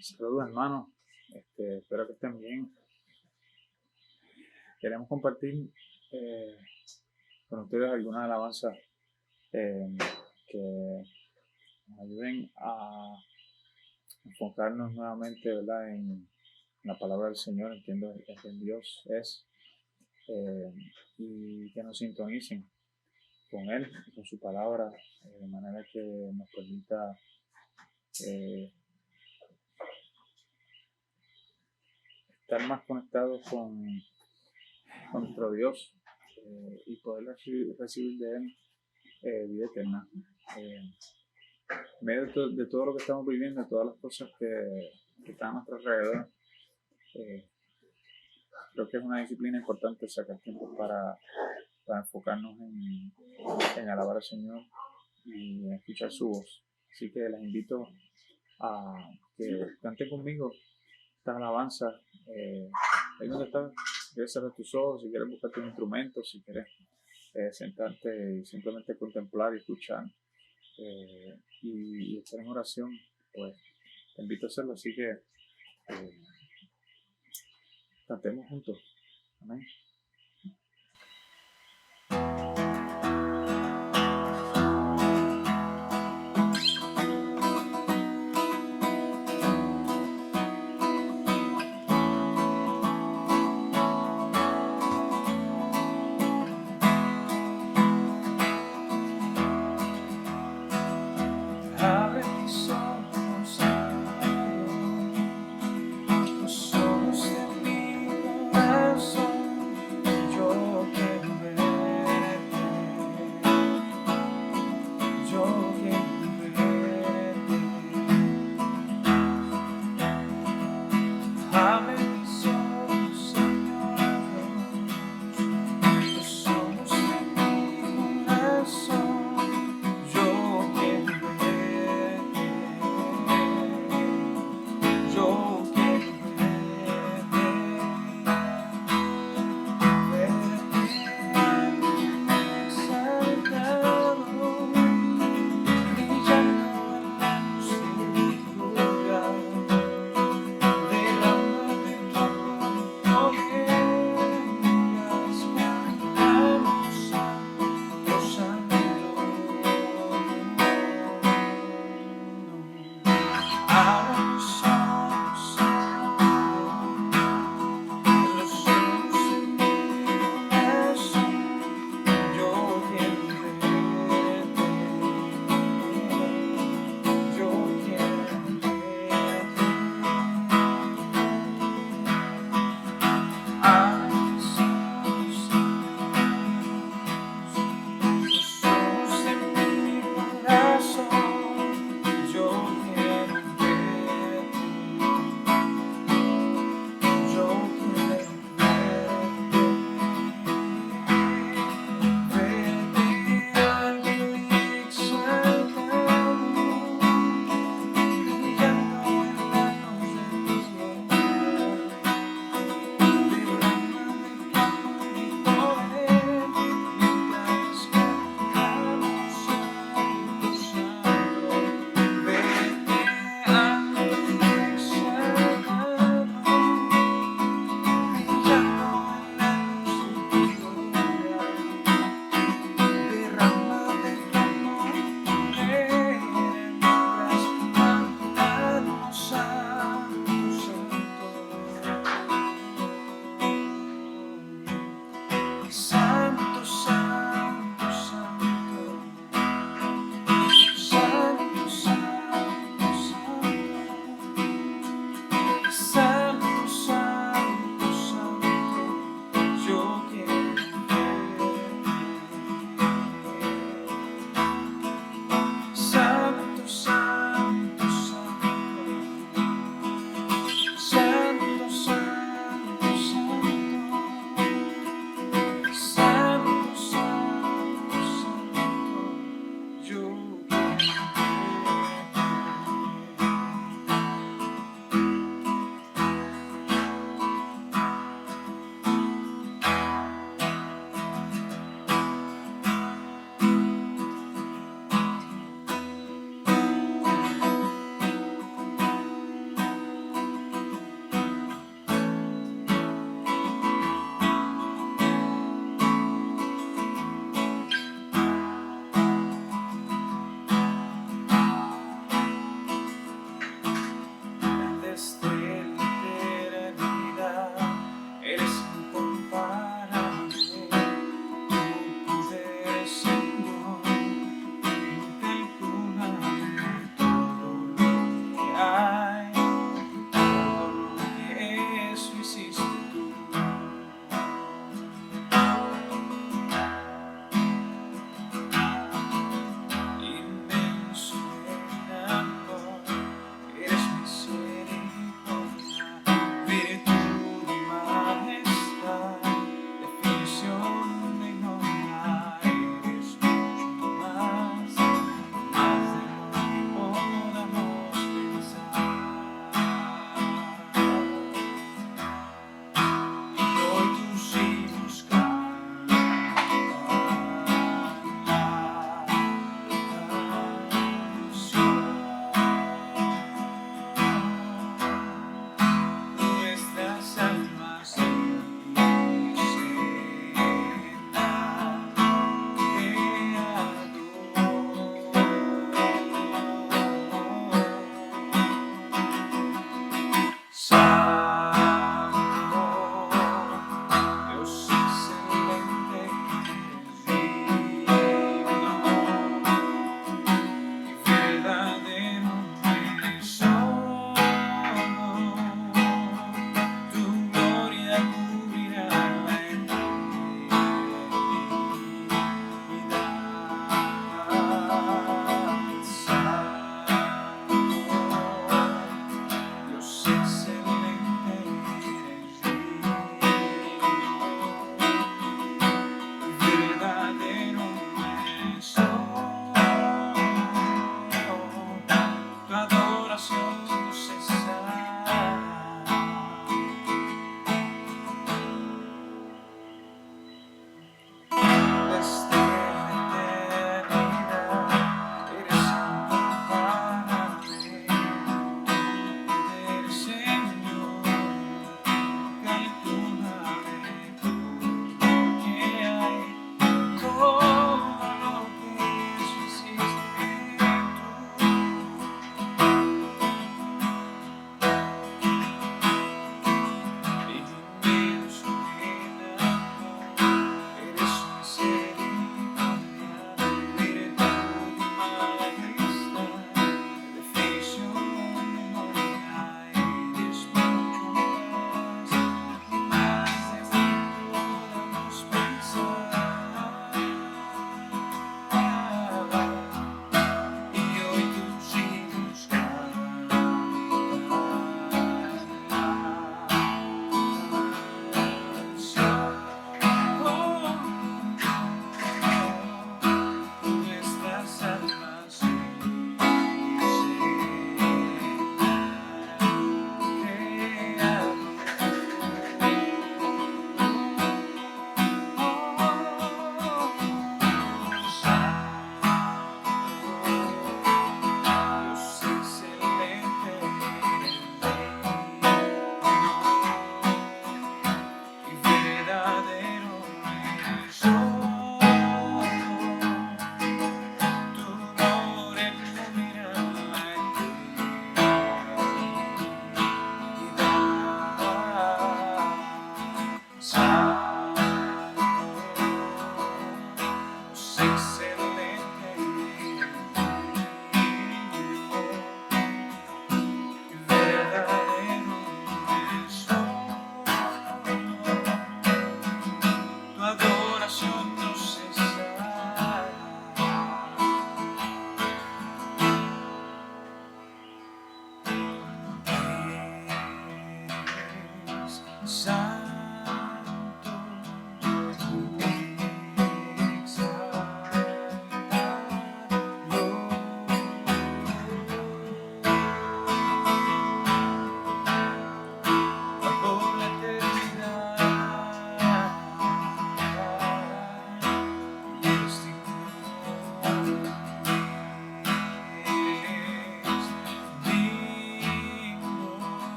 Saludos hermanos, espero que estén bien. Queremos compartir con ustedes algunas alabanzas que nos ayuden a enfocarnos nuevamente, ¿verdad?, en la palabra del Señor, entiendo que Dios es, y que nos sintonicen con Él, con su palabra, de manera que nos permita estar más conectados con nuestro Dios y poder recibir de Él vida eterna. En medio de todo lo que estamos viviendo, de todas las cosas que están a nuestro alrededor, creo que es una disciplina importante sacar tiempo para enfocarnos en alabar al Señor y en escuchar su voz. Así que les invito a que canten conmigo estas alabanzas. Ahí donde estás, quieres cerrar tus ojos, si quieres buscar un instrumento, si quieres sentarte y simplemente contemplar y escuchar y estar en oración, pues te invito a hacerlo. Así que cantemos juntos. Amén.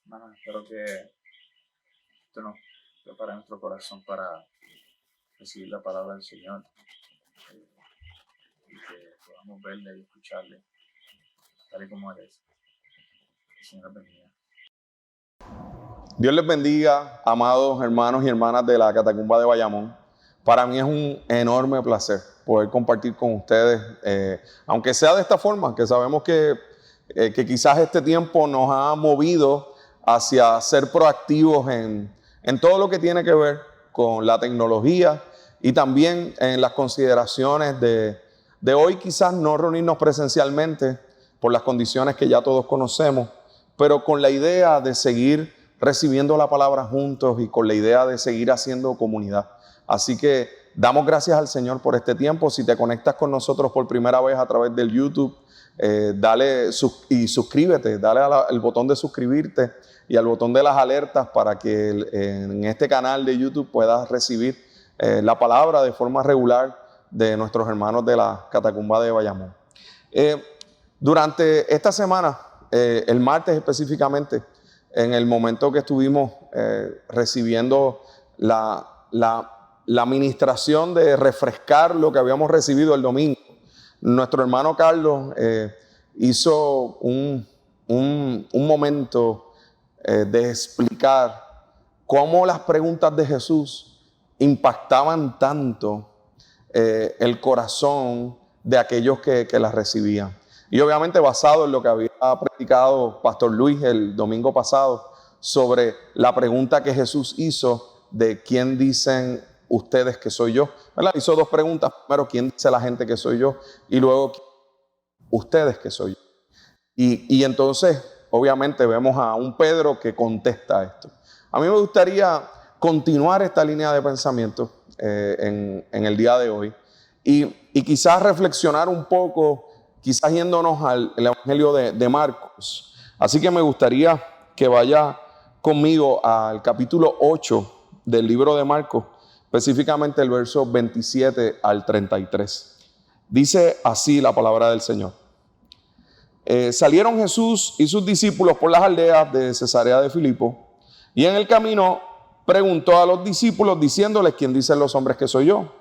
Hermano, espero que esto nos prepare nuestro corazón para recibir la palabra del Señor y que podamos verle y escucharle tal y como Él es. El Señor bendiga. Dios les bendiga, amados hermanos y hermanas de la Catacumba de Bayamón. Para mí es un enorme placer poder compartir con ustedes, aunque sea de esta forma, que sabemos que quizás este tiempo nos ha movido hacia ser proactivos en todo lo que tiene que ver con la tecnología y también en las consideraciones de hoy quizás no reunirnos presencialmente por las condiciones que ya todos conocemos, pero con la idea de seguir recibiendo la palabra juntos y con la idea de seguir haciendo comunidad. Así que damos gracias al Señor por este tiempo. Si te conectas con nosotros por primera vez a través del YouTube, dale y suscríbete, dale el botón de suscribirte y al botón de las alertas para que en este canal de YouTube puedas recibir la palabra de forma regular de nuestros hermanos de la Catacumba de Bayamón. Durante esta semana, el martes específicamente, en el momento que estuvimos recibiendo la administración de refrescar lo que habíamos recibido el domingo, nuestro hermano Carlos hizo un momento de explicar cómo las preguntas de Jesús impactaban tanto el corazón de aquellos que las recibían. Y obviamente basado en lo que había predicado Pastor Luis el domingo pasado sobre la pregunta que Jesús hizo de quién dicen ustedes que soy yo, ¿verdad? Hizo dos preguntas. Primero, ¿quién dice la gente que soy yo? Y luego, ustedes que soy yo. Y entonces, obviamente, vemos a un Pedro que contesta esto. A mí me gustaría continuar esta línea de pensamiento en el día de hoy y quizás reflexionar un poco, quizás yéndonos al Evangelio de Marcos. Así que me gustaría que vaya conmigo al capítulo 8 del libro de Marcos, específicamente el verso 27 al 33. Dice así la palabra del Señor. Salieron Jesús y sus discípulos por las aldeas de Cesarea de Filipo, y en el camino preguntó a los discípulos diciéndoles: ¿quién dicen los hombres que soy yo?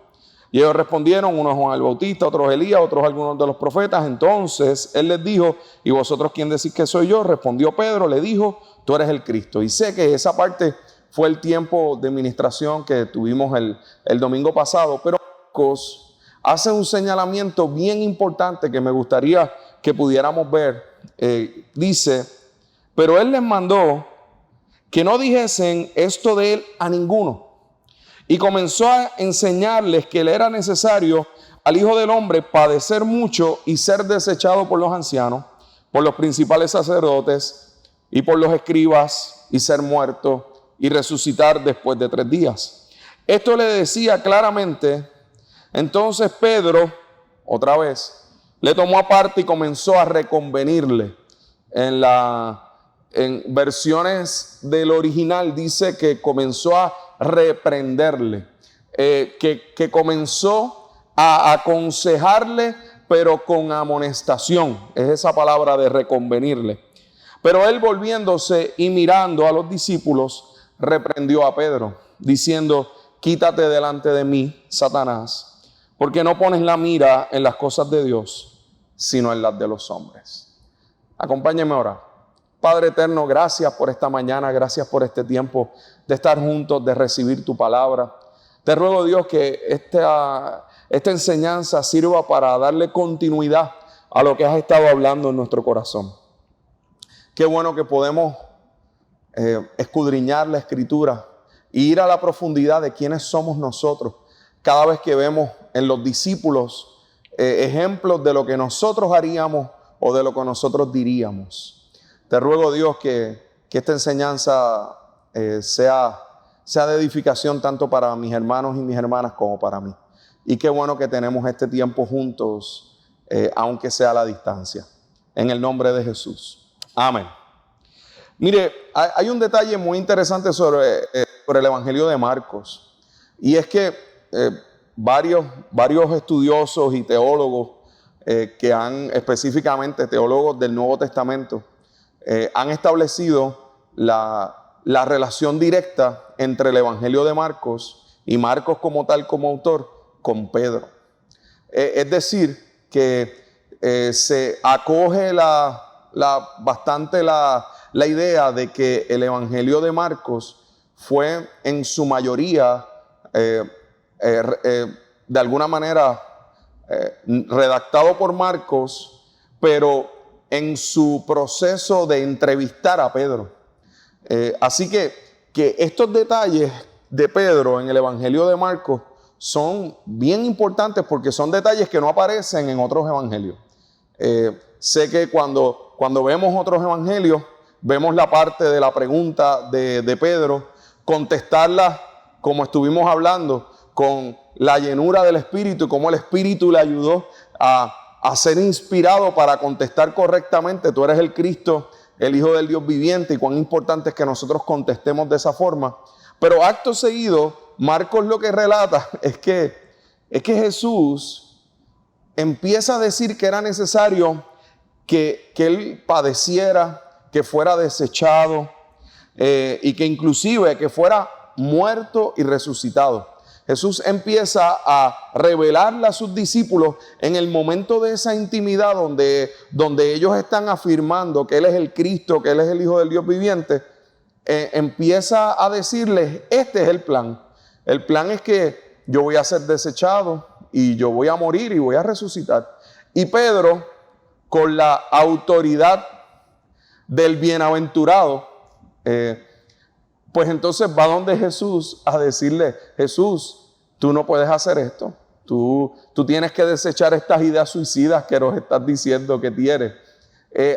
Y ellos respondieron, unos Juan el Bautista, otros Elías, otros algunos de los profetas. Entonces él les dijo: ¿y vosotros quién decís que soy yo? Respondió Pedro, le dijo: tú eres el Cristo. Y sé que esa parte fue el tiempo de ministración que tuvimos el domingo pasado, pero Marcos hace un señalamiento bien importante que me gustaría que pudiéramos ver. Dice: pero él les mandó que no dijesen esto de él a ninguno. Y comenzó a enseñarles que le era necesario al Hijo del Hombre padecer mucho y ser desechado por los ancianos, por los principales sacerdotes y por los escribas, y ser muerto y resucitar después de 3 días. Esto le decía claramente. Entonces Pedro, otra vez, le tomó aparte y comenzó a reconvenirle. En versiones del original dice que comenzó a reprenderle, que comenzó a aconsejarle, pero con amonestación. Es esa palabra de reconvenirle. Pero él, volviéndose y mirando a los discípulos, reprendió a Pedro, diciendo: quítate delante de mí, Satanás, porque no pones la mira en las cosas de Dios, sino en las de los hombres. Acompáñenme a orar. Padre eterno, gracias por esta mañana, gracias por este tiempo de estar juntos, de recibir tu palabra. Te ruego, Dios, que esta enseñanza sirva para darle continuidad a lo que has estado hablando en nuestro corazón. Qué bueno que podemos escudriñar la Escritura e ir a la profundidad de quiénes somos nosotros cada vez que vemos en los discípulos ejemplos de lo que nosotros haríamos o de lo que nosotros diríamos. Te ruego, Dios, que esta enseñanza sea de edificación tanto para mis hermanos y mis hermanas como para mí. Y qué bueno que tenemos este tiempo juntos, aunque sea a la distancia. En el nombre de Jesús. Amén. Mire, hay un detalle muy interesante sobre el Evangelio de Marcos. Y es que varios estudiosos y teólogos específicamente teólogos del Nuevo Testamento, han establecido la relación directa entre el Evangelio de Marcos y Marcos como tal, como autor, con Pedro. Es decir, que se acoge bastante la idea de que el Evangelio de Marcos fue en su mayoría, de alguna manera, redactado por Marcos, pero en su proceso de entrevistar a Pedro. Así que estos detalles de Pedro en el Evangelio de Marcos son bien importantes porque son detalles que no aparecen en otros evangelios. Sé que cuando vemos otros evangelios, vemos la parte de la pregunta de Pedro, contestarla como estuvimos hablando, con la llenura del Espíritu y cómo el Espíritu le ayudó a ser inspirado para contestar correctamente: tú eres el Cristo, el Hijo del Dios viviente. Y cuán importante es que nosotros contestemos de esa forma. Pero acto seguido, Marcos lo que relata es que Jesús empieza a decir que era necesario que él padeciera, que fuera desechado, y que inclusive que fuera muerto y resucitado. Jesús empieza a revelarle a sus discípulos en el momento de esa intimidad donde ellos están afirmando que Él es el Cristo, que Él es el Hijo del Dios viviente. Empieza a decirles: este es el plan. El plan es que yo voy a ser desechado y yo voy a morir y voy a resucitar. Y Pedro, con la autoridad del bienaventurado, pues entonces va donde Jesús a decirle: Jesús, tú no puedes hacer esto. Tú tienes que desechar estas ideas suicidas que nos estás diciendo que tienes.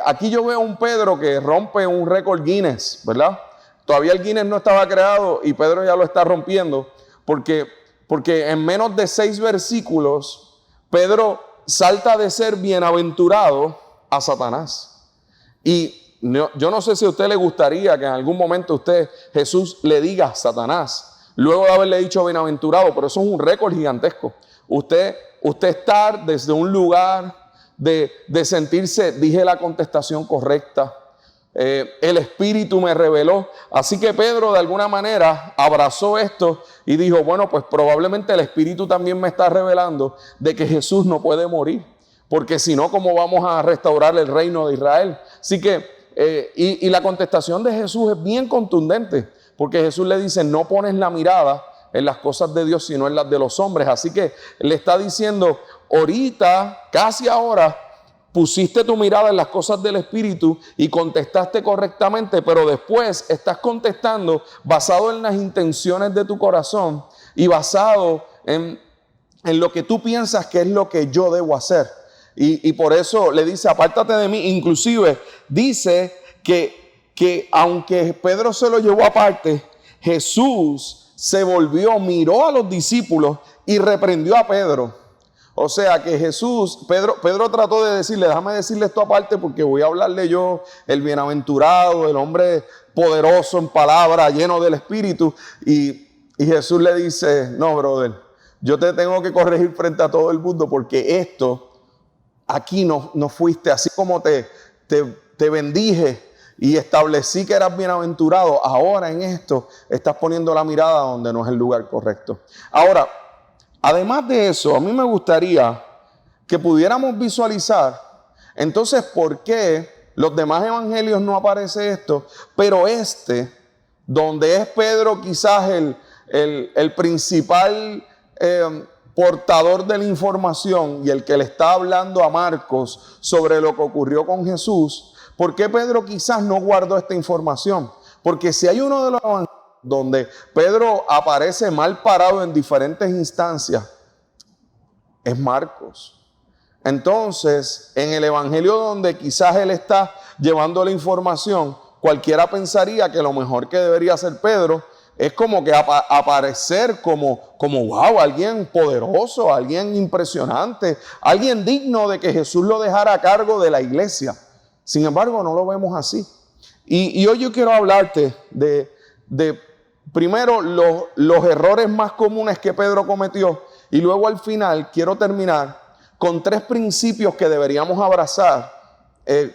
Aquí yo veo un Pedro que rompe un récord Guinness, ¿verdad? Todavía el Guinness no estaba creado y Pedro ya lo está rompiendo, porque en menos de 6 versículos, Pedro salta de ser bienaventurado a Satanás. Y yo no sé si a usted le gustaría que en algún momento Jesús le diga Satanás, luego de haberle dicho bienaventurado, pero eso es un récord gigantesco. Usted estar desde un lugar de sentirse, dije la contestación correcta, el Espíritu me reveló. Así que Pedro de alguna manera abrazó esto y dijo: bueno, pues probablemente el Espíritu también me está revelando de que Jesús no puede morir, porque si no, ¿cómo vamos a restaurar el reino de Israel? Así que y la contestación de Jesús es bien contundente, porque Jesús le dice: no pones la mirada en las cosas de Dios, sino en las de los hombres. Así que le está diciendo: ahorita, casi ahora, pusiste tu mirada en las cosas del Espíritu y contestaste correctamente, pero después estás contestando basado en las intenciones de tu corazón y basado en lo que tú piensas que es lo que yo debo hacer. Y por eso le dice: apártate de mí. Inclusive dice que aunque Pedro se lo llevó aparte, Jesús se volvió, miró a los discípulos y reprendió a Pedro. O sea que Pedro trató de decirle: déjame decirle esto aparte porque voy a hablarle yo, el bienaventurado, el hombre poderoso en palabra, lleno del Espíritu. Y Y Jesús le dice, no, brother, yo te tengo que corregir frente a todo el mundo porque esto, aquí no fuiste, así como te bendije y establecí que eras bienaventurado, ahora en esto estás poniendo la mirada donde no es el lugar correcto. Ahora, además de eso, a mí me gustaría que pudiéramos visualizar, entonces, ¿por qué los demás evangelios no aparece esto? Pero donde es Pedro quizás el principal portador de la información y el que le está hablando a Marcos sobre lo que ocurrió con Jesús, ¿por qué Pedro quizás no guardó esta información? Porque si hay uno de los evangelios donde Pedro aparece mal parado en diferentes instancias, es Marcos. Entonces, en el evangelio donde quizás él está llevando la información, cualquiera pensaría que lo mejor que debería hacer Pedro es como que aparecer como wow, alguien poderoso, alguien impresionante, alguien digno de que Jesús lo dejara a cargo de la iglesia. Sin embargo, no lo vemos así. Y hoy yo quiero hablarte de primero los errores más comunes que Pedro cometió, y luego al final quiero terminar con 3 principios que deberíamos abrazar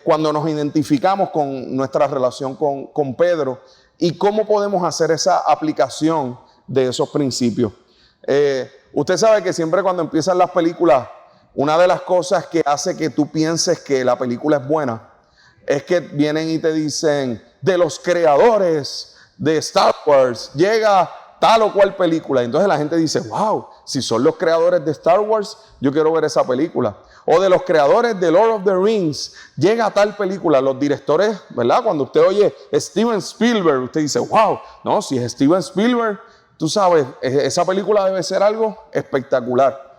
cuando nos identificamos con nuestra relación con Pedro y cómo podemos hacer esa aplicación de esos principios. Usted sabe que siempre cuando empiezan las películas, una de las cosas que hace que tú pienses que la película es buena es que vienen y te dicen, de los creadores de Star Wars llega tal o cual película. Entonces la gente dice, wow, si son los creadores de Star Wars, yo quiero ver esa película. O de los creadores de Lord of the Rings, llega tal película. Los directores, ¿verdad? Cuando usted oye Steven Spielberg, usted dice, wow, no, si es Steven Spielberg, tú sabes, esa película debe ser algo espectacular.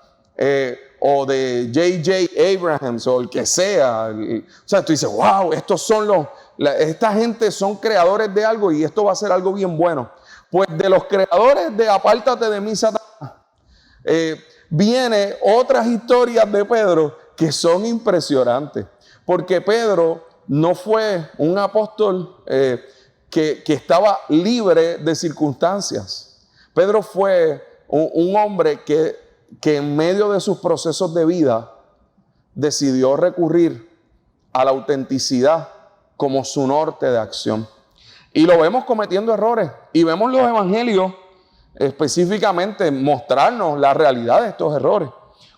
O de J.J. Abrams, o el que sea. O sea, tú dices, wow, esta gente son creadores de algo y esto va a ser algo bien bueno. Pues de los creadores de Apártate de mí, Satanás, viene otras historias de Pedro que son impresionantes. Porque Pedro no fue un apóstol que estaba libre de circunstancias. Pedro fue un hombre que en medio de sus procesos de vida decidió recurrir a la autenticidad como su norte de acción. Y lo vemos cometiendo errores. Y vemos los evangelios específicamente mostrarnos la realidad de estos errores.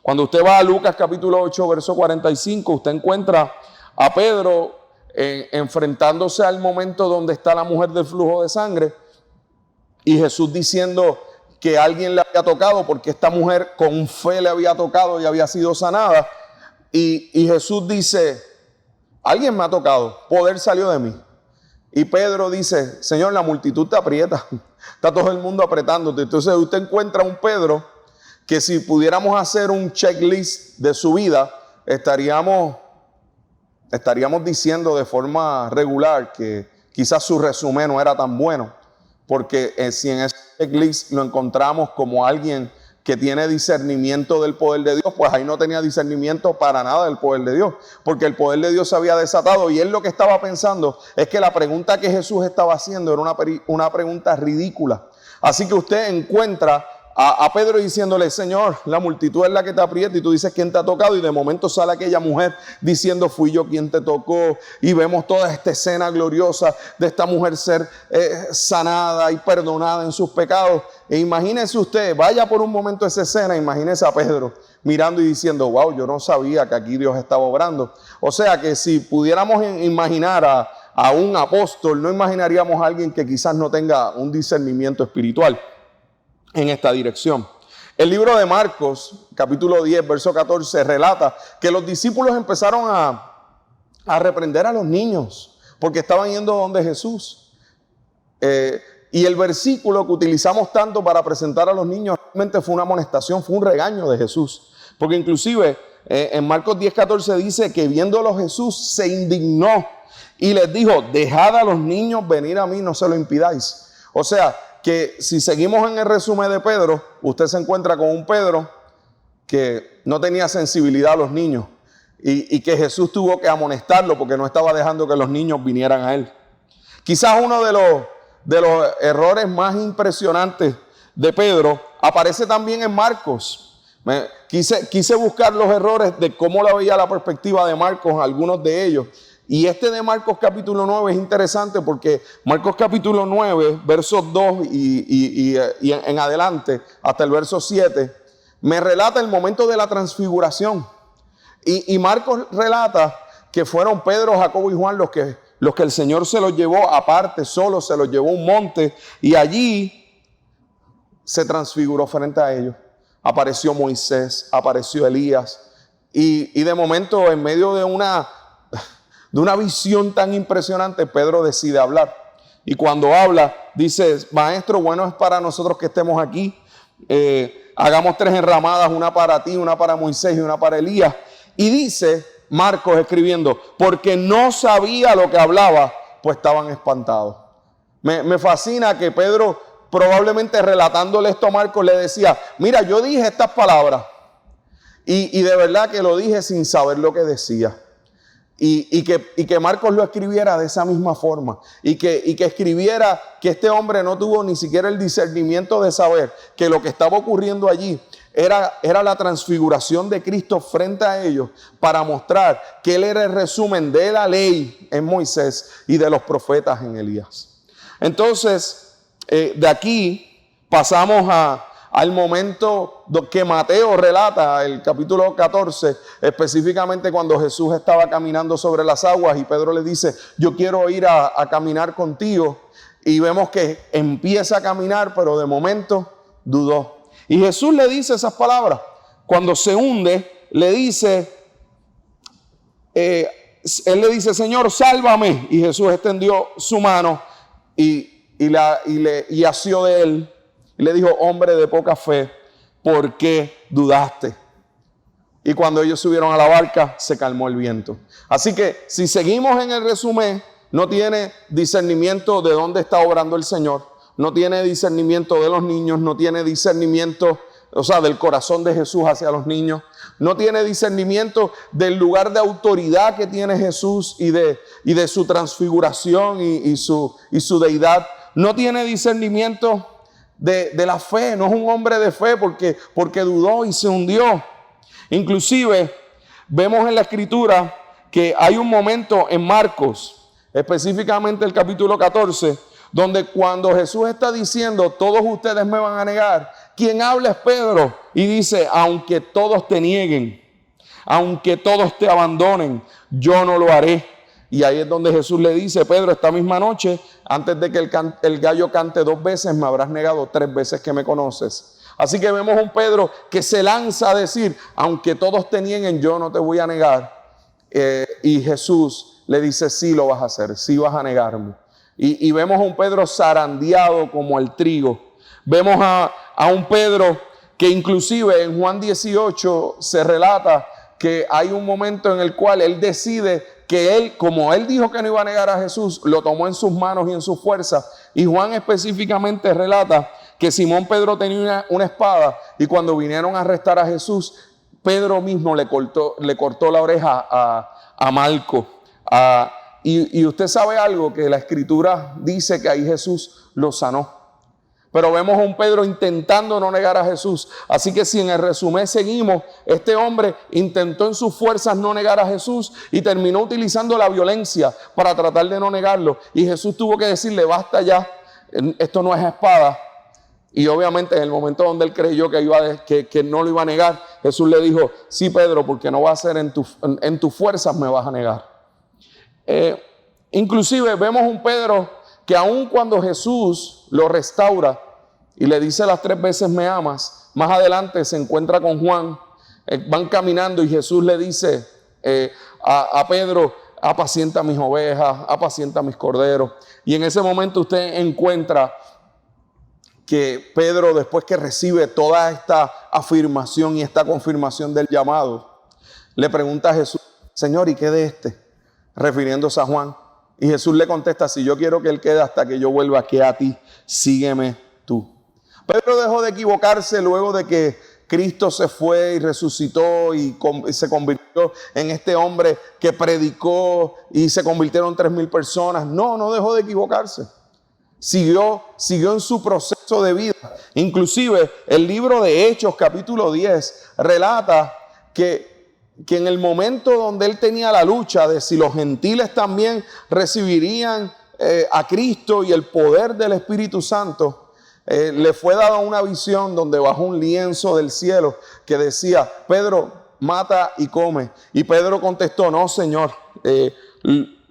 Cuando usted va a Lucas capítulo 8, verso 45, usted encuentra a Pedro enfrentándose al momento donde está la mujer del flujo de sangre y Jesús diciendo que alguien le había tocado porque esta mujer con fe le había tocado y había sido sanada. Y Jesús dice, alguien me ha tocado, poder salió de mí. Y Pedro dice, Señor, la multitud te aprieta, está todo el mundo apretándote. Entonces usted encuentra un Pedro que si pudiéramos hacer un checklist de su vida, estaríamos diciendo de forma regular que quizás su resumen no era tan bueno, porque si en ese checklist lo encontramos como alguien que tiene discernimiento del poder de Dios, pues ahí no tenía discernimiento para nada del poder de Dios, porque el poder de Dios se había desatado y él lo que estaba pensando es que la pregunta que Jesús estaba haciendo era una pregunta ridícula. Así que usted encuentra a Pedro diciéndole, Señor, la multitud es la que te aprieta y tú dices quién te ha tocado, y de momento sale aquella mujer diciendo, fui yo quien te tocó, y vemos toda esta escena gloriosa de esta mujer ser sanada y perdonada en sus pecados. E imagínese usted, vaya por un momento esa escena, imagínese a Pedro mirando y diciendo, wow, yo no sabía que aquí Dios estaba obrando. O sea que si pudiéramos imaginar a un apóstol, no imaginaríamos a alguien que quizás no tenga un discernimiento espiritual en esta dirección. El libro de Marcos, capítulo 10, verso 14, relata que los discípulos empezaron a reprender a los niños porque estaban yendo donde Jesús. Y el versículo que utilizamos tanto para presentar a los niños realmente fue una amonestación, fue un regaño de Jesús. Porque inclusive en Marcos 10, 14 dice que viéndolo Jesús se indignó y les dijo, dejad a los niños venir a mí, no se lo impidáis. O sea, que si seguimos en el resumen de Pedro, usted se encuentra con un Pedro que no tenía sensibilidad a los niños y que Jesús tuvo que amonestarlo porque no estaba dejando que los niños vinieran a él. Quizás uno de los errores más impresionantes de Pedro aparece también en Marcos. Quise buscar los errores de cómo la veía la perspectiva de Marcos, algunos de ellos. Y este de Marcos capítulo 9 es interesante porque Marcos capítulo 9, versos 2 y en adelante, hasta el verso 7, me relata el momento de la transfiguración. Y Marcos relata que fueron Pedro, Jacobo y Juan los que el Señor se los llevó aparte, solo se los llevó a un monte y allí se transfiguró frente a ellos. Apareció Moisés, apareció Elías y de momento en medio de una visión tan impresionante, Pedro decide hablar. Y cuando habla, dice: maestro, bueno es para nosotros que estemos aquí. Hagamos 3 enramadas, una para ti, una para Moisés y una para Elías. Y dice Marcos escribiendo: porque no sabía lo que hablaba, pues estaban espantados. Me fascina que Pedro, probablemente relatándole esto a Marcos, le decía: mira, yo dije estas palabras. Y de verdad que lo dije sin saber lo que decía. Y que Marcos lo escribiera de esa misma forma y que escribiera que este hombre no tuvo ni siquiera el discernimiento de saber que lo que estaba ocurriendo allí era la transfiguración de Cristo frente a ellos, para mostrar que Él era el resumen de la ley en Moisés y de los profetas en Elías. Entonces, de aquí pasamos al momento que Mateo relata, el capítulo 14, específicamente cuando Jesús estaba caminando sobre las aguas y Pedro le dice: yo quiero ir a caminar contigo. Y vemos que empieza a caminar, pero de momento dudó. Y Jesús le dice esas palabras. Cuando se hunde, le dice, él le dice: Señor, sálvame. Y Jesús extendió su mano y asió de él. Y le dijo: hombre de poca fe, ¿por qué dudaste? Y cuando ellos subieron a la barca, se calmó el viento. Así que si seguimos en el resumen, no tiene discernimiento de dónde está obrando el Señor. No tiene discernimiento de los niños, no tiene discernimiento, del corazón de Jesús hacia los niños. No tiene discernimiento del lugar de autoridad que tiene Jesús y de su transfiguración y su deidad. No tiene discernimiento de la fe, no es un hombre de fe porque dudó y se hundió. Inclusive vemos en la escritura que hay un momento en Marcos, específicamente el capítulo 14, donde cuando Jesús está diciendo: todos ustedes me van a negar, quien habla es Pedro, y dice: aunque todos te nieguen, aunque todos te abandonen, yo no lo haré. Y ahí es donde Jesús le dice: Pedro, esta misma noche, antes de que el gallo cante 2 veces, me habrás negado 3 veces que me conoces. Así que vemos un Pedro que se lanza a decir: aunque todos te nieguen, yo no te voy a negar. Y Jesús le dice: sí lo vas a hacer, sí vas a negarme. Y vemos a un Pedro zarandeado como el trigo. Vemos a un Pedro que inclusive en Juan 18 se relata que hay un momento en el cual él decide que él, como él dijo que no iba a negar a Jesús, lo tomó en sus manos y en su fuerza. Y Juan específicamente relata que Simón Pedro tenía una espada y cuando vinieron a arrestar a Jesús, Pedro mismo le cortó la oreja a Malco. Y usted sabe algo, que la escritura dice que ahí Jesús lo sanó. Pero vemos a un Pedro intentando no negar a Jesús. Así que si en el resumen seguimos, este hombre intentó en sus fuerzas no negar a Jesús y terminó utilizando la violencia para tratar de no negarlo. Y Jesús tuvo que decirle: basta ya, esto no es espada. Y obviamente en el momento donde él creyó que no lo iba a negar, Jesús le dijo: sí, Pedro, porque no va a ser en tus fuerzas me vas a negar. Inclusive vemos un Pedro que aun cuando Jesús lo restaura y le dice las 3 veces me amas, más adelante se encuentra con Juan, van caminando y Jesús le dice a Pedro: apacienta mis ovejas, apacienta mis corderos. Y en ese momento usted encuentra que Pedro, después que recibe toda esta afirmación y esta confirmación del llamado, le pregunta a Jesús: Señor, ¿y qué de este? Refiriéndose a Juan. Y Jesús le contesta: si yo quiero que él quede hasta que yo vuelva aquí a ti, sígueme tú. Pedro dejó de equivocarse luego de que Cristo se fue y resucitó y se convirtió en este hombre que predicó y se convirtieron 3,000 personas. No dejó de equivocarse. Siguió en su proceso de vida. Inclusive el libro de Hechos capítulo 10 relata que en el momento donde él tenía la lucha de si los gentiles también recibirían a Cristo y el poder del Espíritu Santo, le fue dada una visión donde bajó un lienzo del cielo que decía: Pedro, mata y come. Y Pedro contestó: no, Señor,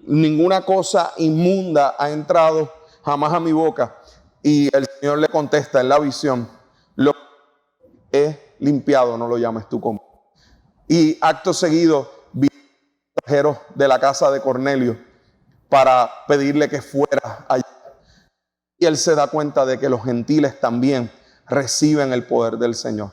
ninguna cosa inmunda ha entrado jamás a mi boca. Y el Señor le contesta en la visión: lo que he limpiado, no lo llames tú como. Y acto seguido vinieron extranjeros de la casa de Cornelio para pedirle que fuera allá. Y él se da cuenta de que los gentiles también reciben el poder del Señor.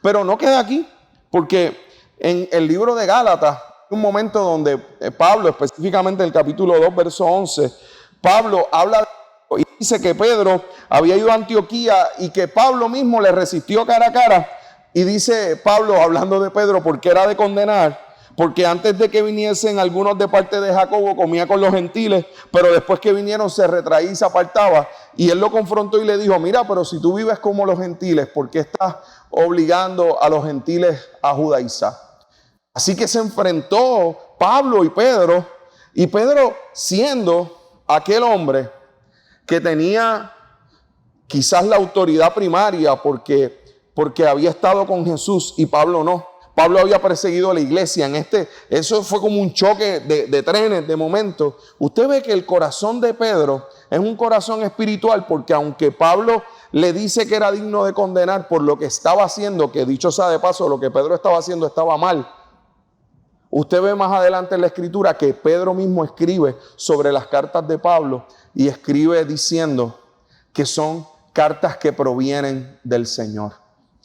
Pero no queda aquí, porque en el libro de Gálatas hay un momento donde Pablo, específicamente en el capítulo 2, verso 11, Pablo habla y dice que Pedro había ido a Antioquía y que Pablo mismo le resistió cara a cara. Y dice Pablo, hablando de Pedro, porque era de condenar, porque antes de que viniesen algunos de parte de Jacobo comía con los gentiles, pero después que vinieron se retraía y se apartaba. Y él lo confrontó y le dijo: mira, pero si tú vives como los gentiles, ¿por qué estás obligando a los gentiles a judaizar? Así que se enfrentó Pablo y Pedro siendo aquel hombre que tenía quizás la autoridad primaria porque había estado con Jesús y Pablo no. Pablo había perseguido a la iglesia. Eso fue como un choque de trenes de momento. Usted ve que el corazón de Pedro es un corazón espiritual, porque aunque Pablo le dice que era digno de condenar por lo que estaba haciendo, que dicho sea de paso, lo que Pedro estaba haciendo estaba mal. Usted ve más adelante en la escritura que Pedro mismo escribe sobre las cartas de Pablo y escribe diciendo que son cartas que provienen del Señor.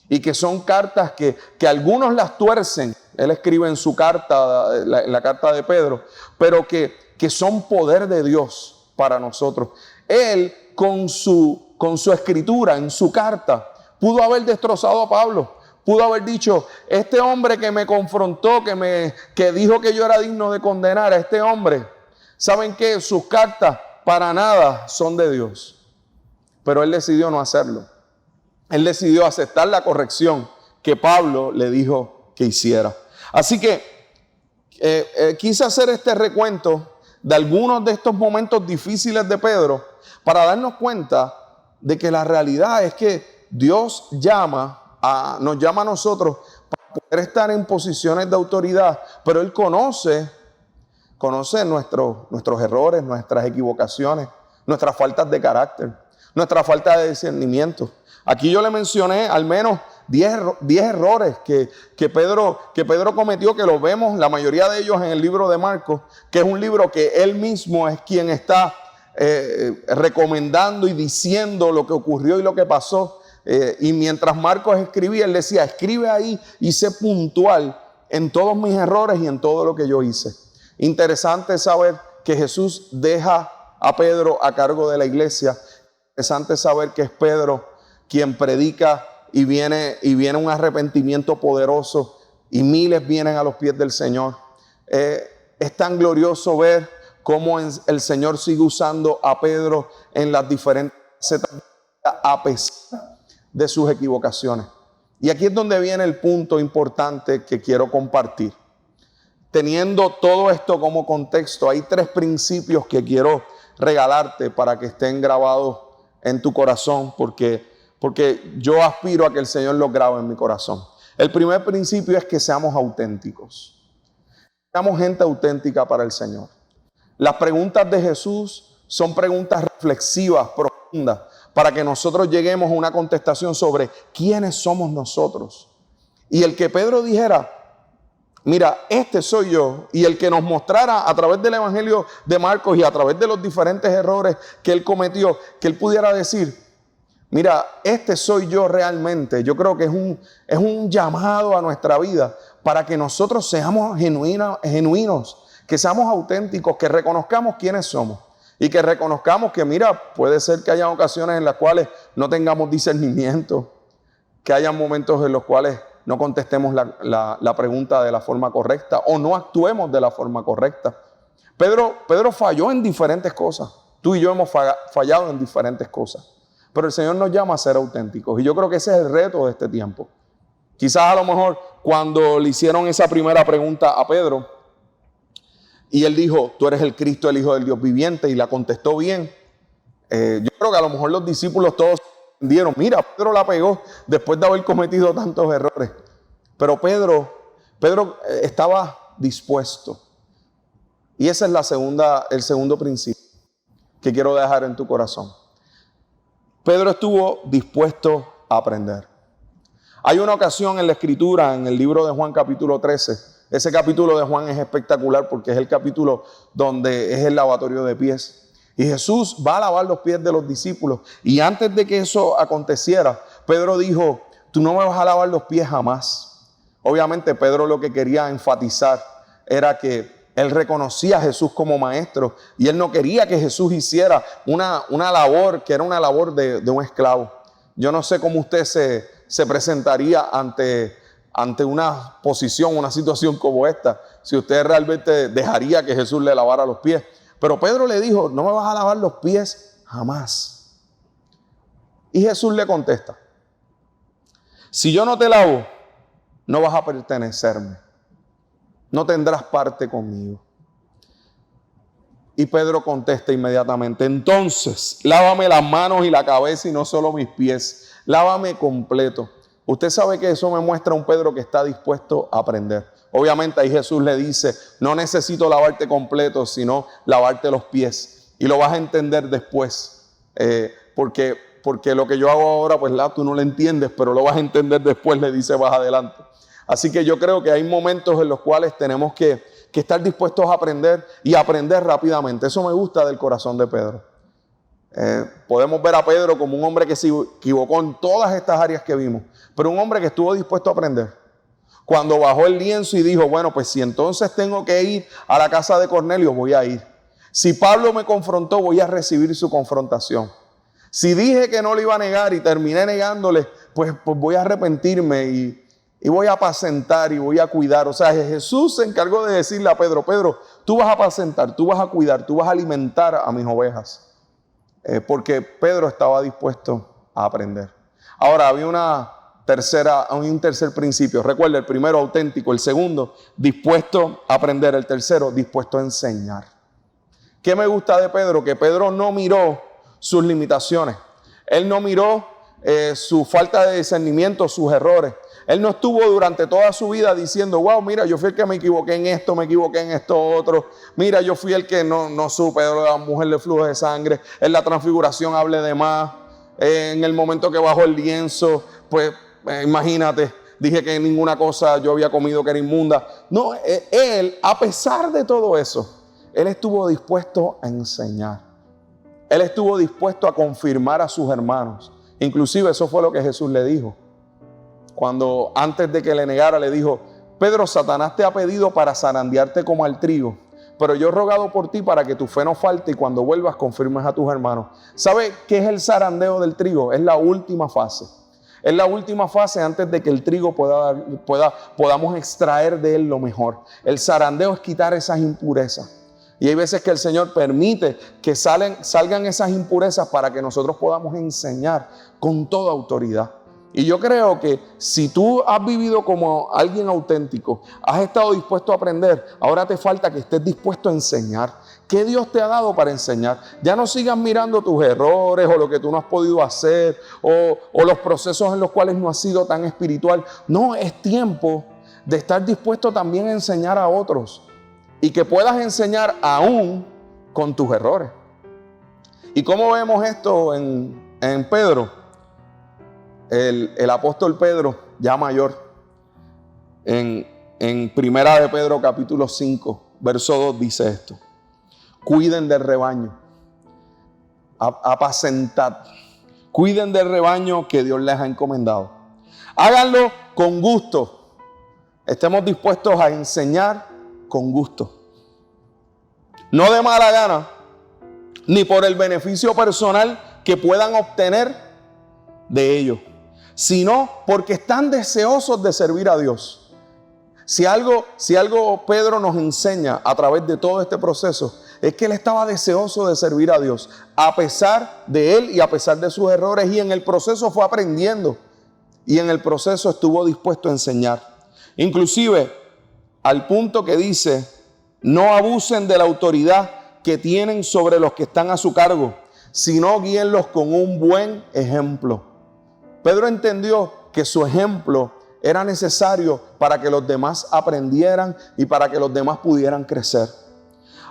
Y que son cartas que algunos las tuercen. Él escribe en su carta, en la carta de Pedro, pero que son poder de Dios para nosotros. Él con su escritura, en su carta, pudo haber destrozado a Pablo. Pudo haber dicho: este hombre que me confrontó, que dijo que yo era digno de condenar, a este hombre, ¿saben qué? Sus cartas para nada son de Dios. Pero él decidió no hacerlo. Él decidió aceptar la corrección que Pablo le dijo que hiciera. Así que quise hacer este recuento de algunos de estos momentos difíciles de Pedro para darnos cuenta de que la realidad es que Dios nos llama a nosotros para poder estar en posiciones de autoridad, pero Él conoce nuestros errores, nuestras equivocaciones, nuestras faltas de carácter, nuestra falta de discernimiento. Aquí yo le mencioné al menos 10 errores que Pedro cometió, que los vemos, la mayoría de ellos en el libro de Marcos, que es un libro que él mismo es quien está recomendando y diciendo lo que ocurrió y lo que pasó. Y mientras Marcos escribía, él decía: escribe ahí y sé puntual en todos mis errores y en todo lo que yo hice. Interesante saber que Jesús deja a Pedro a cargo de la iglesia. Interesante saber que es Pedro quien predica y viene un arrepentimiento poderoso y miles vienen a los pies del Señor. Es tan glorioso ver cómo el Señor sigue usando a Pedro en las diferentes etapas a pesar de sus equivocaciones. Y aquí es donde viene el punto importante que quiero compartir. Teniendo todo esto como contexto, hay 3 principios que quiero regalarte para que estén grabados en tu corazón, porque yo aspiro a que el Señor los grabe en mi corazón. El primer principio es que seamos auténticos. Seamos gente auténtica para el Señor. Las preguntas de Jesús son preguntas reflexivas, profundas, para que nosotros lleguemos a una contestación sobre quiénes somos nosotros. Y el que Pedro dijera: mira, este soy yo, y el que nos mostrara a través del Evangelio de Marcos y a través de los diferentes errores que él cometió, que él pudiera decir: mira, este soy yo realmente. Yo creo que es un llamado a nuestra vida para que nosotros seamos genuinos, que seamos auténticos, que reconozcamos quiénes somos y que reconozcamos que, mira, puede ser que haya ocasiones en las cuales no tengamos discernimiento, que haya momentos en los cuales no contestemos la pregunta de la forma correcta o no actuemos de la forma correcta. Pedro falló en diferentes cosas. Tú y yo hemos fallado en diferentes cosas. pero el Señor nos llama a ser auténticos. Y yo creo que ese es el reto de este tiempo. Quizás a lo mejor cuando le hicieron esa primera pregunta a Pedro, y él dijo, tú eres el Cristo, el Hijo del Dios viviente, y la contestó bien. Yo creo que a lo mejor los discípulos todos entendieron, mira, Pedro la pegó después de haber cometido tantos errores. Pero Pedro estaba dispuesto. Y ese es el segundo principio que quiero dejar en tu corazón. Pedro estuvo dispuesto a aprender. Hay una ocasión en la Escritura, en el libro de Juan capítulo 13. Ese capítulo de Juan es espectacular porque es el capítulo donde es el lavatorio de pies. Y Jesús va a lavar los pies de los discípulos. Y antes de que eso aconteciera, Pedro dijo, tú no me vas a lavar los pies jamás. Obviamente Pedro lo que quería enfatizar era que él reconocía a Jesús como maestro y él no quería que Jesús hiciera una labor que era una labor de un esclavo. Yo no sé cómo usted se presentaría ante una posición, una situación como esta, si usted realmente dejaría que Jesús le lavara los pies. Pero Pedro le dijo, no me vas a lavar los pies jamás. Y Jesús le contesta, si yo no te lavo, no vas a pertenecerme. No tendrás parte conmigo. Y Pedro contesta inmediatamente, entonces, lávame las manos y la cabeza y no solo mis pies. Lávame completo. Usted sabe que eso me muestra un Pedro que está dispuesto a aprender. Obviamente ahí Jesús le dice, no necesito lavarte completo, sino lavarte los pies. Y lo vas a entender después. Porque lo que yo hago ahora, pues tú no lo entiendes, pero lo vas a entender después, le dice más adelante. Así que yo creo que hay momentos en los cuales tenemos que estar dispuestos a aprender y aprender rápidamente. Eso me gusta del corazón de Pedro. Podemos ver a Pedro como un hombre que se equivocó en todas estas áreas que vimos, pero un hombre que estuvo dispuesto a aprender. Cuando bajó el lienzo y dijo, bueno, pues si entonces tengo que ir a la casa de Cornelio, voy a ir. Si Pablo me confrontó, voy a recibir su confrontación. Si dije que no le iba a negar y terminé negándole, pues voy a arrepentirme y voy a apacentar y voy a cuidar. O sea, Jesús se encargó de decirle a Pedro, Pedro, tú vas a apacentar, tú vas a cuidar, tú vas a alimentar a mis ovejas. Porque Pedro estaba dispuesto a aprender. Ahora, había un tercer principio. Recuerda, el primero, auténtico. El segundo, dispuesto a aprender. El tercero, dispuesto a enseñar. ¿Qué me gusta de Pedro? Que Pedro no miró sus limitaciones. Él no miró su falta de discernimiento, sus errores. Él no estuvo durante toda su vida diciendo, wow, mira, yo fui el que me equivoqué en esto, me equivoqué en esto otro. Mira, yo fui el que no supe de la mujer de flujo de sangre. En la transfiguración hablé de más. En el momento que bajó el lienzo, pues imagínate, dije que ninguna cosa yo había comido que era inmunda. No, él, a pesar de todo eso, él estuvo dispuesto a enseñar. Él estuvo dispuesto a confirmar a sus hermanos. Inclusive eso fue lo que Jesús le dijo. Cuando antes de que le negara le dijo, Pedro, Satanás te ha pedido para zarandearte como al trigo, pero yo he rogado por ti para que tu fe no falte y cuando vuelvas confirmes a tus hermanos. ¿Sabe qué es el zarandeo del trigo? Es la última fase. Es la última fase antes de que el trigo podamos extraer de él lo mejor. El zarandeo es quitar esas impurezas. Y hay veces que el Señor permite que salgan esas impurezas para que nosotros podamos enseñar con toda autoridad. Y yo creo que si tú has vivido como alguien auténtico, has estado dispuesto a aprender, ahora te falta que estés dispuesto a enseñar. ¿Qué Dios te ha dado para enseñar? Ya no sigas mirando tus errores o lo que tú no has podido hacer o los procesos en los cuales no has sido tan espiritual. No, es tiempo de estar dispuesto también a enseñar a otros y que puedas enseñar aún con tus errores. ¿Y cómo vemos esto en Pedro? El apóstol Pedro, ya mayor, en Primera de Pedro capítulo 5, verso 2 dice esto: cuiden del rebaño, apacentad, cuiden del rebaño que Dios les ha encomendado. Háganlo con gusto, estemos dispuestos a enseñar con gusto, no de mala gana, ni por el beneficio personal que puedan obtener de ello, sino porque están deseosos de servir a Dios. Si algo Pedro nos enseña a través de todo este proceso, es que él estaba deseoso de servir a Dios, a pesar de él y a pesar de sus errores, y en el proceso fue aprendiendo, y en el proceso estuvo dispuesto a enseñar. Inclusive, al punto que dice, no abusen de la autoridad que tienen sobre los que están a su cargo, sino guíenlos con un buen ejemplo. Pedro entendió que su ejemplo era necesario para que los demás aprendieran y para que los demás pudieran crecer.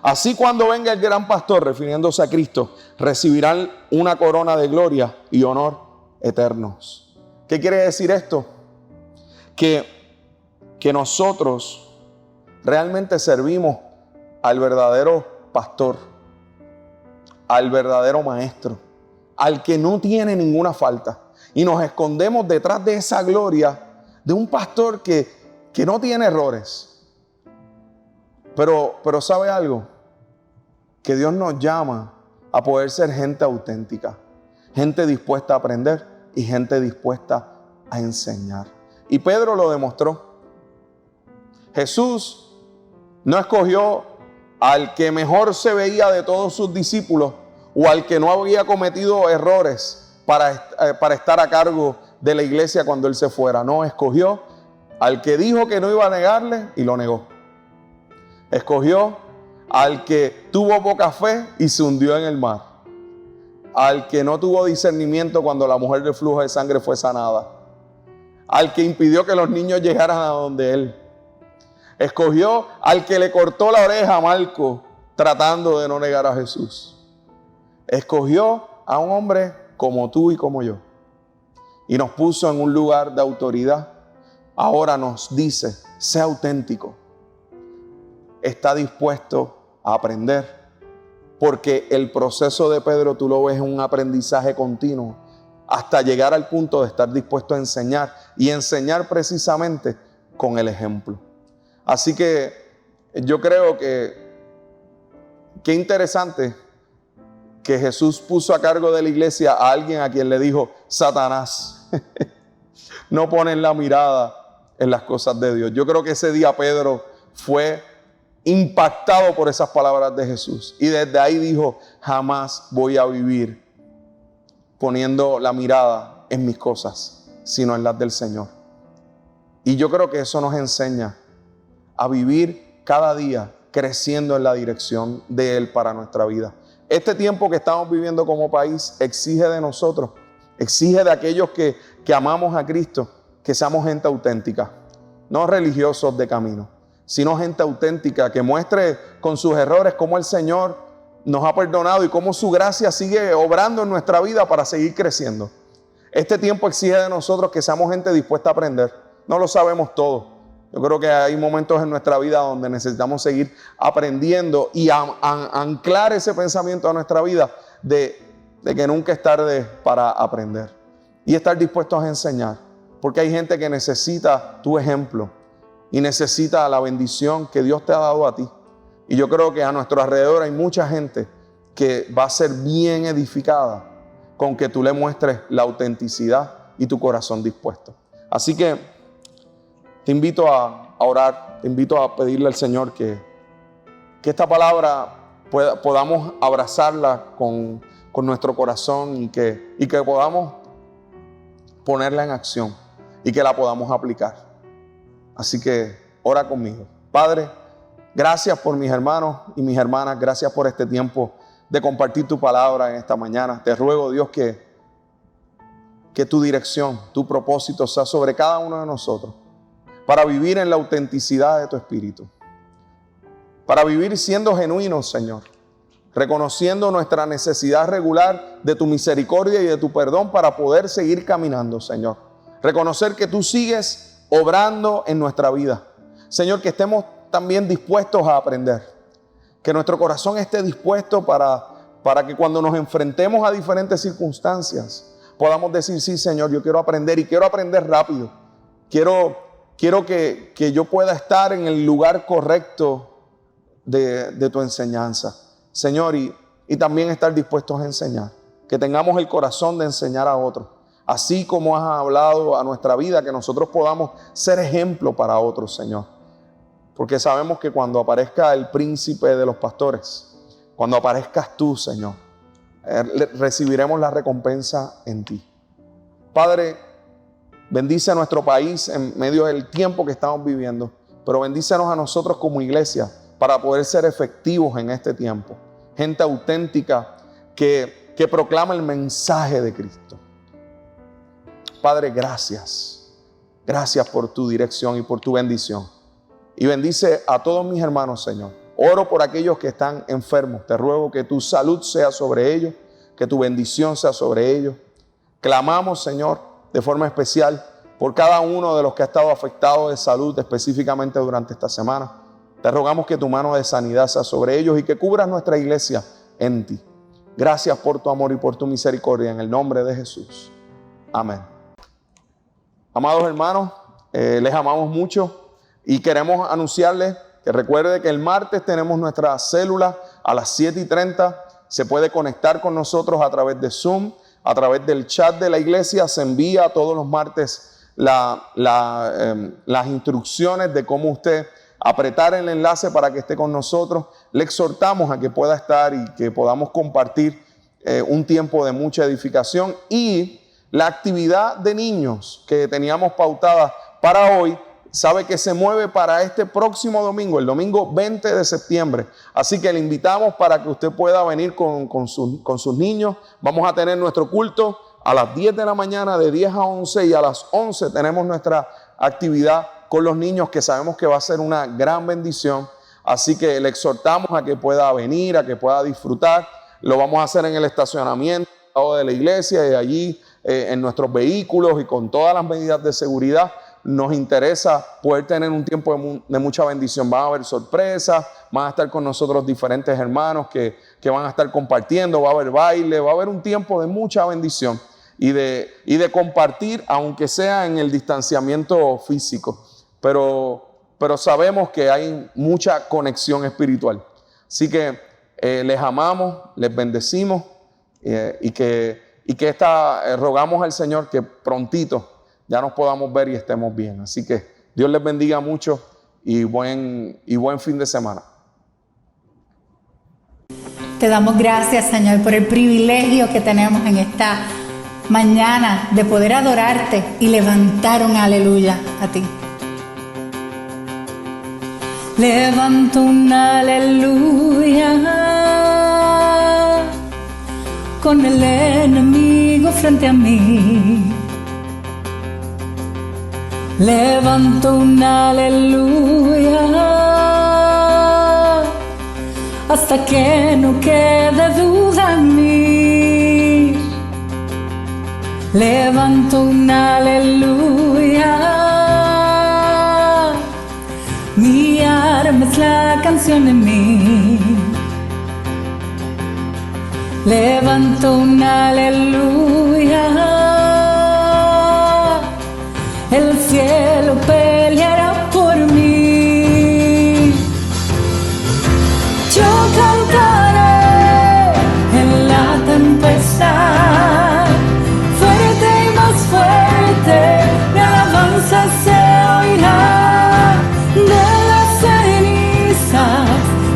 Así, cuando venga el gran pastor, refiriéndose a Cristo, recibirán una corona de gloria y honor eternos. ¿Qué quiere decir esto? Que nosotros realmente servimos al verdadero pastor, al verdadero maestro, al que no tiene ninguna falta. Y nos escondemos detrás de esa gloria de un pastor que no tiene errores. Pero ¿sabe algo? Que Dios nos llama a poder ser gente auténtica, gente dispuesta a aprender y gente dispuesta a enseñar. Y Pedro lo demostró. Jesús no escogió al que mejor se veía de todos sus discípulos o al que no había cometido errores para estar a cargo de la iglesia cuando él se fuera. No, escogió al que dijo que no iba a negarle y lo negó. Escogió al que tuvo poca fe y se hundió en el mar. Al que no tuvo discernimiento cuando la mujer del flujo de sangre fue sanada. Al que impidió que los niños llegaran a donde él. Escogió al que le cortó la oreja a Marco tratando de no negar a Jesús. Escogió a un hombre como tú y como yo. Y nos puso en un lugar de autoridad. Ahora nos dice, sé auténtico. Está dispuesto a aprender. Porque el proceso de Pedro tú lo ves en un aprendizaje continuo. Hasta llegar al punto de estar dispuesto a enseñar. Y enseñar precisamente con el ejemplo. Así que yo creo que qué interesante que Jesús puso a cargo de la iglesia a alguien a quien le dijo, Satanás, no ponen la mirada en las cosas de Dios. Yo creo que ese día Pedro fue impactado por esas palabras de Jesús. Y desde ahí dijo, jamás voy a vivir poniendo la mirada en mis cosas, sino en las del Señor. Y yo creo que eso nos enseña a vivir cada día creciendo en la dirección de Él para nuestra vida. Este tiempo que estamos viviendo como país exige de nosotros, exige de aquellos que amamos a Cristo, que seamos gente auténtica, no religiosos de camino, sino gente auténtica que muestre con sus errores cómo el Señor nos ha perdonado y cómo su gracia sigue obrando en nuestra vida para seguir creciendo. Este tiempo exige de nosotros que seamos gente dispuesta a aprender. No lo sabemos todo. Yo creo que hay momentos en nuestra vida donde necesitamos seguir aprendiendo y anclar ese pensamiento a nuestra vida de que nunca es tarde para aprender y estar dispuestos a enseñar, porque hay gente que necesita tu ejemplo y necesita la bendición que Dios te ha dado a ti. Y yo creo que a nuestro alrededor hay mucha gente que va a ser bien edificada con que tú le muestres la autenticidad y tu corazón dispuesto. Así que te invito a orar, te invito a pedirle al Señor que esta palabra podamos abrazarla con nuestro corazón y que podamos ponerla en acción y que la podamos aplicar. Así que ora conmigo. Padre, gracias por mis hermanos y mis hermanas, gracias por este tiempo de compartir tu palabra en esta mañana. Te ruego, Dios, que tu dirección, tu propósito sea sobre cada uno de nosotros, para vivir en la autenticidad de tu Espíritu, para vivir siendo genuinos, Señor, reconociendo nuestra necesidad regular de tu misericordia y de tu perdón para poder seguir caminando, Señor. Reconocer que tú sigues obrando en nuestra vida. Señor, que estemos también dispuestos a aprender, que nuestro corazón esté dispuesto para que cuando nos enfrentemos a diferentes circunstancias podamos decir, sí, Señor, yo quiero aprender y quiero aprender rápido. Quiero que yo pueda estar en el lugar correcto de tu enseñanza, Señor, y también estar dispuestos a enseñar. Que tengamos el corazón de enseñar a otros. Así como has hablado a nuestra vida, que nosotros podamos ser ejemplo para otros, Señor. Porque sabemos que cuando aparezca el príncipe de los pastores, cuando aparezcas tú, Señor, recibiremos la recompensa en ti. Padre, bendice a nuestro país en medio del tiempo que estamos viviendo, pero bendícenos a nosotros como iglesia para poder ser efectivos en este tiempo. Gente auténtica que proclama el mensaje de Cristo. Padre, gracias. Gracias por tu dirección y por tu bendición. Y bendice a todos mis hermanos, Señor. Oro por aquellos que están enfermos. Te ruego que tu salud sea sobre ellos, que tu bendición sea sobre ellos. Clamamos, Señor, de forma especial por cada uno de los que ha estado afectado de salud, específicamente durante esta semana. Te rogamos que tu mano de sanidad sea sobre ellos y que cubras nuestra iglesia en ti. Gracias por tu amor y por tu misericordia, en el nombre de Jesús. Amén. Amados hermanos, les amamos mucho y queremos anunciarles que recuerde que el martes tenemos nuestra célula a las 7:30. Se puede conectar con nosotros a través de Zoom, a través del chat de la iglesia. Se envía todos los martes las instrucciones de cómo usted apretar el enlace para que esté con nosotros. Le exhortamos a que pueda estar y que podamos compartir un tiempo de mucha edificación. Y la actividad de niños que teníamos pautada para hoy, sabe que se mueve para este próximo domingo, el domingo 20 de septiembre. Así que le invitamos para que usted pueda venir con sus niños. Vamos a tener nuestro culto a las 10 de la mañana, de 10 a 11, y a las 11 tenemos nuestra actividad con los niños, que sabemos que va a ser una gran bendición. Así que le exhortamos a que pueda venir, a que pueda disfrutar. Lo vamos a hacer en el estacionamiento de la iglesia y allí en nuestros vehículos y con todas las medidas de seguridad. Nos interesa poder tener un tiempo de mucha bendición. Van a haber sorpresas, van a estar con nosotros diferentes hermanos que van a estar compartiendo, va a haber baile, va a haber un tiempo de mucha bendición y de compartir, aunque sea en el distanciamiento físico. Pero sabemos que hay mucha conexión espiritual. Así que les amamos, les bendecimos y que rogamos al Señor que prontito ya nos podamos ver y estemos bien. Así que Dios les bendiga mucho y buen fin de semana. Te damos gracias, Señor, por el privilegio que tenemos en esta mañana de poder adorarte y levantar un aleluya a ti. Levanto un aleluya con el enemigo frente a mí. Levanto un aleluya hasta que no quede duda en mí. Levanto un aleluya, mi arma es la canción en mí. Levanto un aleluya, el cielo peleará por mí. Yo cantaré en la tempestad, fuerte y más fuerte, mi alabanza se oirá. De las cenizas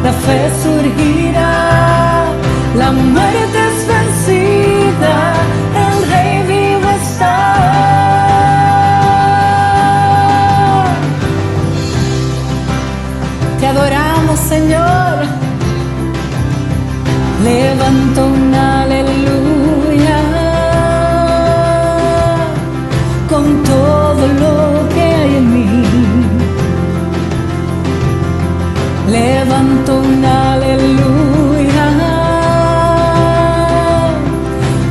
la fe surgirá, la muerte es vencida, el Rey vivo está. Te adoramos, Señor. Levanto un aleluya con todo lo que hay en mí. Levanto un aleluya,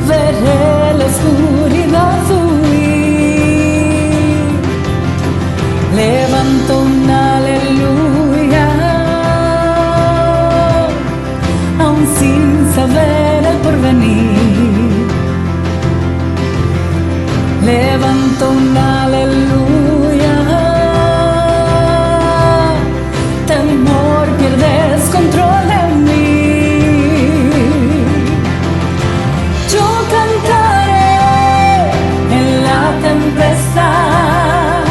veré la oscuridad huir. Levanto un aleluya, aún sin saber el porvenir. Levanto un aleluya, temor pierdes control en mí. Yo cantaré en la tempestad,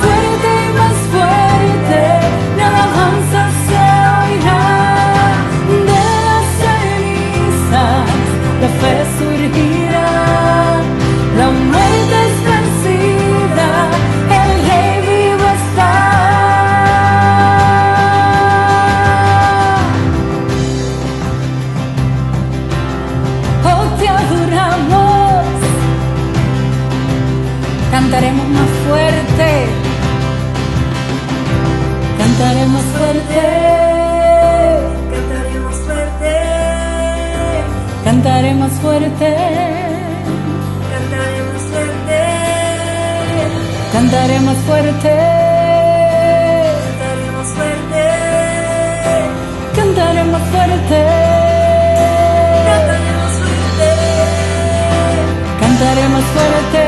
fuerte y más fuerte, mi alabanza se oirá. De las la fe surgirá, la muerte es vencida, el Rey vivo está. Oh, te adoramos, cantaremos más fuerte, cantaremos fuerte, cantaremos fuerte, cantaremos fuerte, cantaremos fuerte, cantaremos fuerte, cantaremos fuerte, cantaremos fuerte, cantaremos fuerte, cantaremos fuerte.